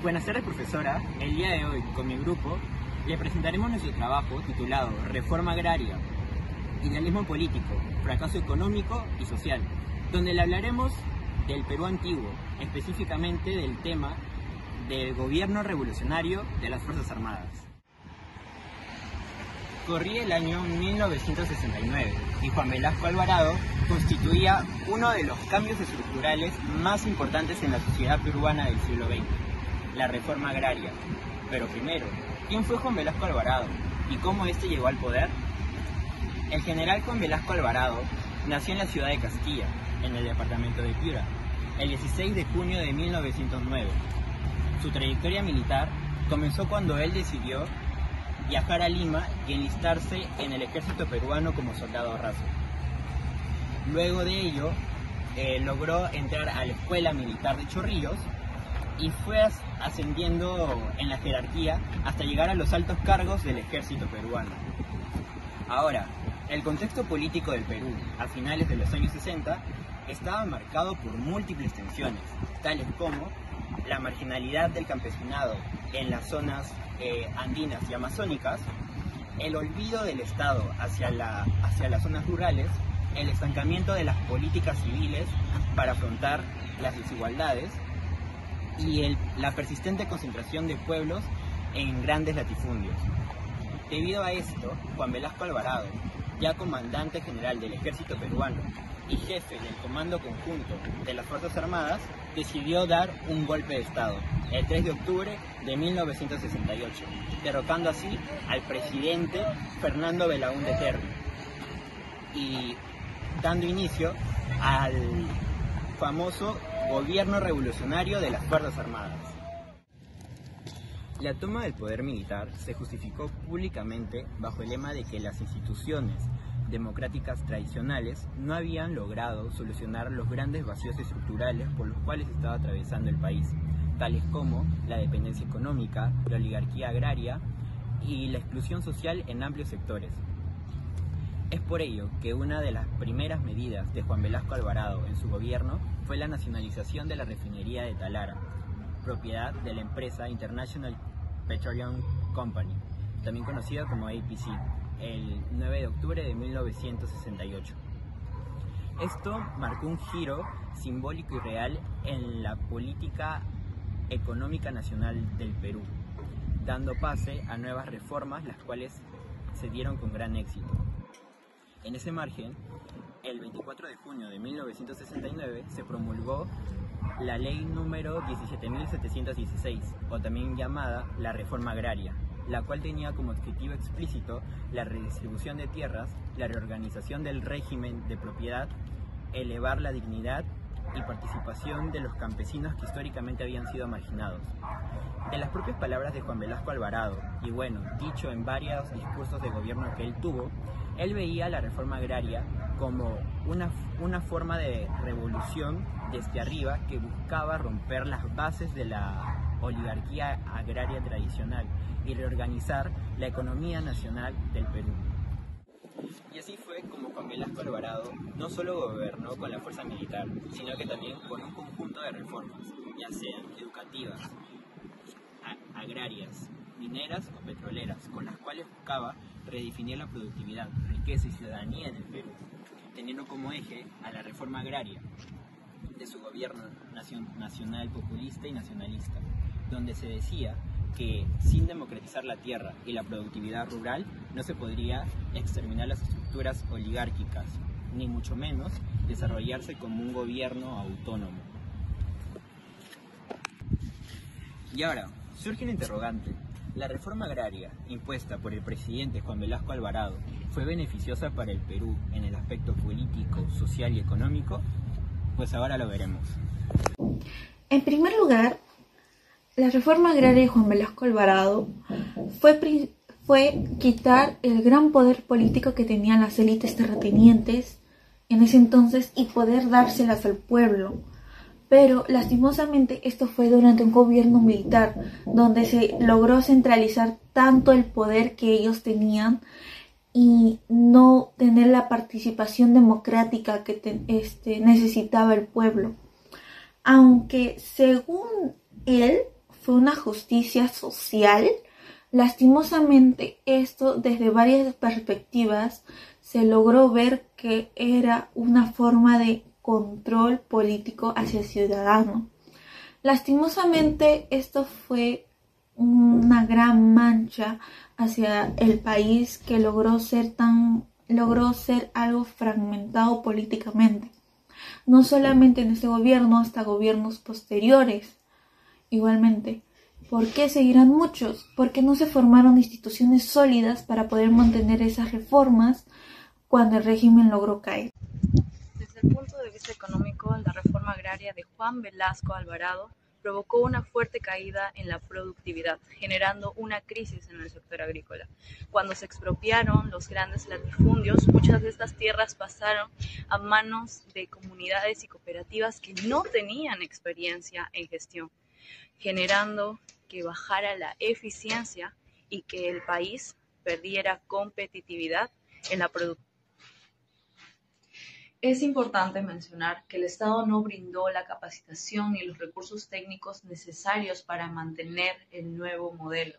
Buenas tardes, profesora. El día de hoy, con mi grupo, le presentaremos nuestro trabajo titulado Reforma Agraria, Idealismo Político, Fracaso Económico y Social, donde le hablaremos del Perú antiguo, específicamente del tema del gobierno revolucionario de las Fuerzas Armadas. Corría el año 1969 y Juan Velasco Alvarado constituía uno de los cambios estructurales más importantes en la sociedad peruana del siglo XX, la reforma agraria. Pero primero, ¿quién fue Juan Velasco Alvarado y cómo éste llegó al poder? El general Juan Velasco Alvarado nació en la ciudad de Castilla, en el departamento de Piura, el 16 de junio de 1909. Su trayectoria militar comenzó cuando él decidió viajar a Lima y enlistarse en el ejército peruano como soldado raso. Luego de ello, logró entrar a la escuela militar de Chorrillos y fue ascendiendo en la jerarquía hasta llegar a los altos cargos del ejército peruano. Ahora, el contexto político del Perú a finales de los años 60 estaba marcado por múltiples tensiones, tales como la marginalidad del campesinado en las zonas andinas y amazónicas, el olvido del Estado hacia las zonas rurales, el estancamiento de las políticas civiles para afrontar las desigualdades y la persistente concentración de pueblos en grandes latifundios. Debido a esto, Juan Velasco Alvarado, ya comandante general del ejército peruano y jefe del Comando Conjunto de las Fuerzas Armadas, decidió dar un golpe de Estado el 3 de octubre de 1968, derrocando así al presidente Fernando Belaúnde Terry y dando inicio al famoso gobierno revolucionario de las Fuerzas Armadas. La toma del poder militar se justificó públicamente bajo el lema de que las instituciones democráticas tradicionales no habían logrado solucionar los grandes vacíos estructurales por los cuales estaba atravesando el país, tales como la dependencia económica, la oligarquía agraria y la exclusión social en amplios sectores. Es por ello que una de las primeras medidas de Juan Velasco Alvarado en su gobierno fue la nacionalización de la refinería de Talara, propiedad de la empresa International Petroleum Company, también conocida como APC, el 9 de octubre de 1968. Esto marcó un giro simbólico y real en la política económica nacional del Perú, dando pase a nuevas reformas, las cuales se dieron con gran éxito. En ese margen, el 24 de junio de 1969 se promulgó la ley número 17.716, o también llamada la Reforma Agraria, la cual tenía como objetivo explícito la redistribución de tierras, la reorganización del régimen de propiedad, elevar la dignidad y participación de los campesinos que históricamente habían sido marginados. De las propias palabras de Juan Velasco Alvarado, y bueno, dicho en varios discursos de gobierno que él tuvo, él veía la reforma agraria como una forma de revolución desde arriba que buscaba romper las bases de la oligarquía agraria tradicional y reorganizar la economía nacional del Perú. Y así fue como Juan Velasco Alvarado no solo gobernó con la fuerza militar, sino que también con un conjunto de reformas, ya sean educativas, agrarias, mineras o petroleras, con las cuales buscaba redefinir la productividad, riqueza y ciudadanía en el Perú, teniendo como eje a la reforma agraria de su gobierno nacional populista y nacionalista, donde se decía que sin democratizar la tierra y la productividad rural no se podría exterminar las estructuras oligárquicas, ni mucho menos desarrollarse como un gobierno autónomo. Y ahora, surge un interrogante. ¿La reforma agraria impuesta por el presidente Juan Velasco Alvarado fue beneficiosa para el Perú en el aspecto político, social y económico? Pues ahora lo veremos. En primer lugar, la reforma agraria de Juan Velasco Alvarado fue quitar el gran poder político que tenían las élites terratenientes en ese entonces y poder dárselas al pueblo. Pero lastimosamente esto fue durante un gobierno militar donde se logró centralizar tanto el poder que ellos tenían y no tener la participación democrática que necesitaba el pueblo. Aunque según él fue una justicia social. Lastimosamente, esto desde varias perspectivas se logró ver que era una forma de control político hacia el ciudadano. Lastimosamente, esto fue una gran mancha hacia el país que logró ser algo fragmentado políticamente. No solamente en este gobierno, hasta gobiernos posteriores. Igualmente, ¿por qué seguirán muchos? Porque no se formaron instituciones sólidas para poder mantener esas reformas cuando el régimen logró caer. Desde el punto de vista económico, la reforma agraria de Juan Velasco Alvarado provocó una fuerte caída en la productividad, generando una crisis en el sector agrícola. Cuando se expropiaron los grandes latifundios, muchas de estas tierras pasaron a manos de comunidades y cooperativas que no tenían experiencia en gestión, generando que bajara la eficiencia y que el país perdiera competitividad en la productividad. Es importante mencionar que el Estado no brindó la capacitación ni los recursos técnicos necesarios para mantener el nuevo modelo.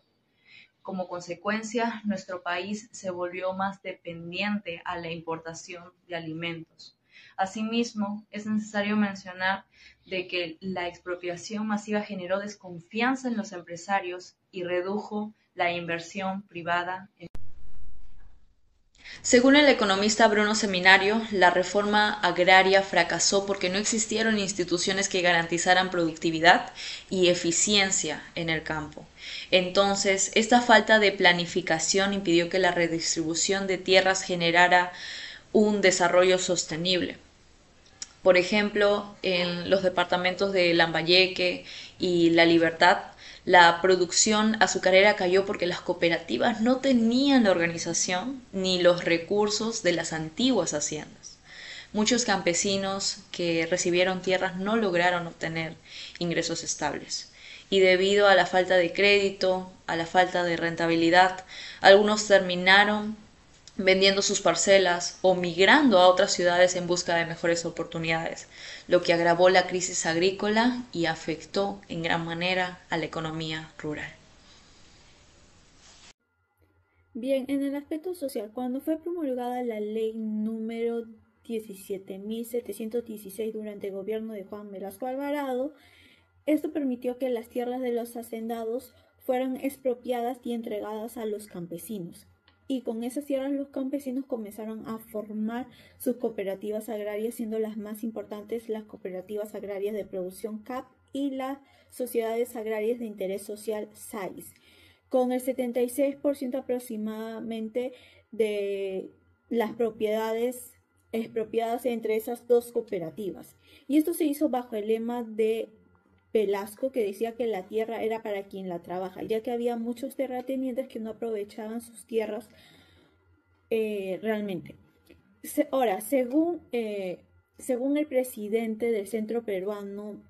Como consecuencia, nuestro país se volvió más dependiente a la importación de alimentos. Asimismo, es necesario mencionar de que la expropiación masiva generó desconfianza en los empresarios y redujo la inversión privada. Según el economista Bruno Seminario, la reforma agraria fracasó porque no existieron instituciones que garantizaran productividad y eficiencia en el campo. Entonces, esta falta de planificación impidió que la redistribución de tierras generara un desarrollo sostenible. Por ejemplo, en los departamentos de Lambayeque y La Libertad, la producción azucarera cayó porque las cooperativas no tenían la organización ni los recursos de las antiguas haciendas. Muchos campesinos que recibieron tierras no lograron obtener ingresos estables. Y debido a la falta de crédito, a la falta de rentabilidad, algunos terminaron vendiendo sus parcelas o migrando a otras ciudades en busca de mejores oportunidades, lo que agravó la crisis agrícola y afectó en gran manera a la economía rural. Bien, en el aspecto social, cuando fue promulgada la ley número 17.716 durante el gobierno de Juan Velasco Alvarado, esto permitió que las tierras de los hacendados fueran expropiadas y entregadas a los campesinos. Y con esas tierras los campesinos comenzaron a formar sus cooperativas agrarias, siendo las más importantes las cooperativas agrarias de producción CAP y las sociedades agrarias de interés social SAIS, con el 76% aproximadamente de las propiedades expropiadas entre esas dos cooperativas. Y esto se hizo bajo el lema de Velasco, que decía que la tierra era para quien la trabaja, ya que había muchos terratenientes que no aprovechaban sus tierras realmente. Ahora, según el presidente del Centro Peruano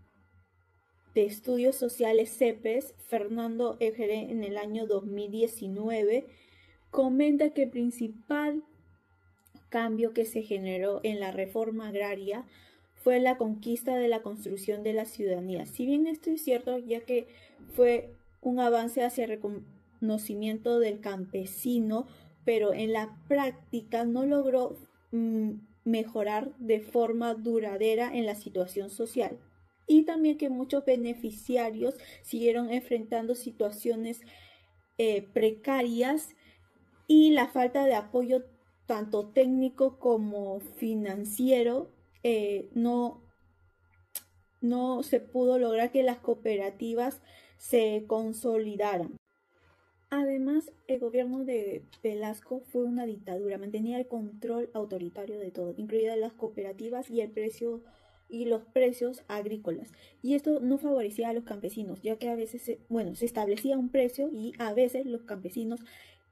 de Estudios Sociales CEPES, Fernando Ejere, en el año 2019, comenta que el principal cambio que se generó en la reforma agraria fue la conquista de la construcción de la ciudadanía. Si bien esto es cierto, ya que fue un avance hacia el reconocimiento del campesino, pero en la práctica no logró mejorar de forma duradera en la situación social. Y también que muchos beneficiarios siguieron enfrentando situaciones precarias y la falta de apoyo tanto técnico como financiero. No se pudo lograr que las cooperativas se consolidaran. Además, el gobierno de Velasco fue una dictadura, mantenía el control autoritario de todo, incluidas las cooperativas y los precios agrícolas. Y esto no favorecía a los campesinos, ya que a veces se establecía un precio y a veces los campesinos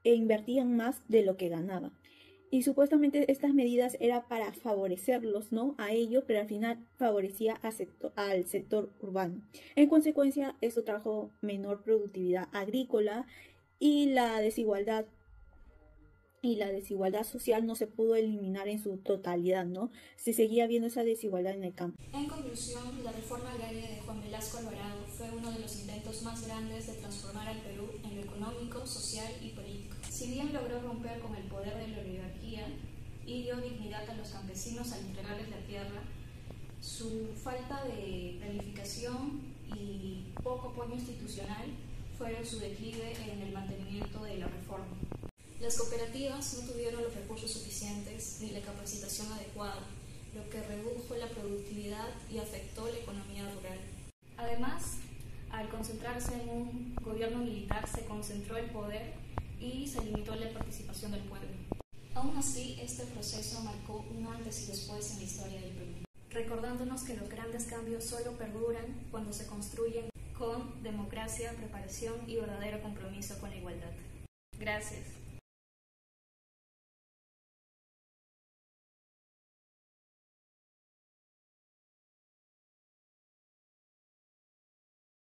invertían más de lo que ganaban. Y supuestamente estas medidas eran para favorecerlos, ¿no?, a ellos, pero al final favorecía al sector urbano. En consecuencia, esto trajo menor productividad agrícola y la desigualdad social no se pudo eliminar en su totalidad, ¿no? Se seguía viendo esa desigualdad en el campo. En conclusión, la reforma agraria de Juan Velasco Alvarado fue fue uno de los intentos más grandes de transformar al Perú en lo económico, social y político. Si bien logró romper con el poder de la oligarquía y dio dignidad a los campesinos al entregarles la tierra, su falta de planificación y poco apoyo institucional fueron su declive en el mantenimiento de la reforma. Las cooperativas no tuvieron los recursos suficientes ni la capacitación adecuada, lo que redujo la productividad y afectó la economía rural. Además, al concentrarse en un gobierno militar, se concentró el poder y se limitó la participación del pueblo. Aún así, este proceso marcó un antes y después en la historia del Perú, recordándonos que los grandes cambios solo perduran cuando se construyen con democracia, preparación y verdadero compromiso con la igualdad. Gracias.